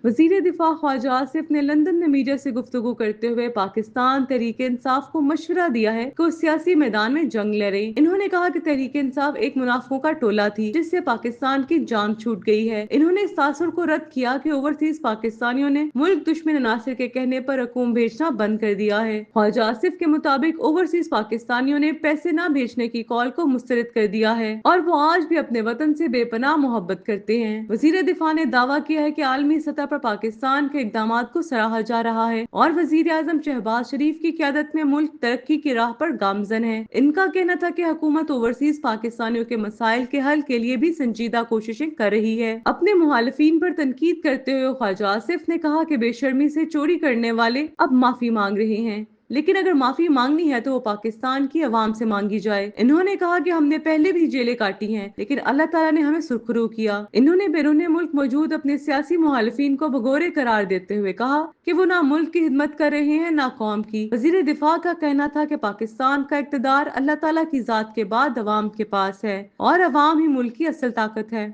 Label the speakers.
Speaker 1: वजीर दिफा ख्वाजा आसिफ ने लंदन में मीडिया से गुफ्तगू करते हुए पाकिस्तान तहरीक इंसाफ को मशवरा दिया है कि वो सियासी मैदान में जंग लड़े। इन्होंने कहा कि तहरीक इंसाफ एक मुनाफों का टोला थी जिससे पाकिस्तान की जान छूट गई है। इन्होंने इस तासुर को रद्द किया कि ओवरसीज पाकिस्तानियों ने मुल्क दुश्मन अनासिर के कहने पर रकूम भेजना बंद कर दिया है। ख्वाजा आसिफ के मुताबिक ओवरसीज पाकिस्तानियों ने पैसे न भेजने की कॉल को मुस्तरद कर दिया है और वो आज भी अपने वतन से बेपनाह मोहब्बत करते हैं। वजीर दिफा ने दावा किया है कि आलमी सतह पर पाकिस्तान के इक़दामात को सराहा जा रहा है और वजीर आजम शहबाज शरीफ की क़यादत में मुल्क तरक्की की राह पर गामजन है। इनका कहना था कि हुकूमत ओवरसीज पाकिस्तानियों के मसाइल के हल के लिए भी संजीदा कोशिशें कर रही है। अपने मुखालिफिन पर तनकीद करते हुए ख्वाजा आसिफ ने कहा कि बेशर्मी से चोरी करने वाले अब माफी मांग रहे हैं, लेकिन अगर माफी मांगनी है तो वो पाकिस्तान की आवाम से मांगी जाए। इन्होंने कहा कि हमने पहले भी जेलें काटी हैं, लेकिन अल्लाह ताला ने हमें सुरखरू किया। इन्होंने बैरून मुल्क मौजूद अपने सियासी मुखालिफिन को भगोरे करार देते हुए कहा कि वो ना मुल्क की खिदमत कर रहे हैं ना कौम की। वजीर दिफा का कहना था कि पाकिस्तान का इक़्तिदार अल्लाह ताला की जात के बाद अवाम के पास है और अवाम ही मुल्क की असल ताकत है।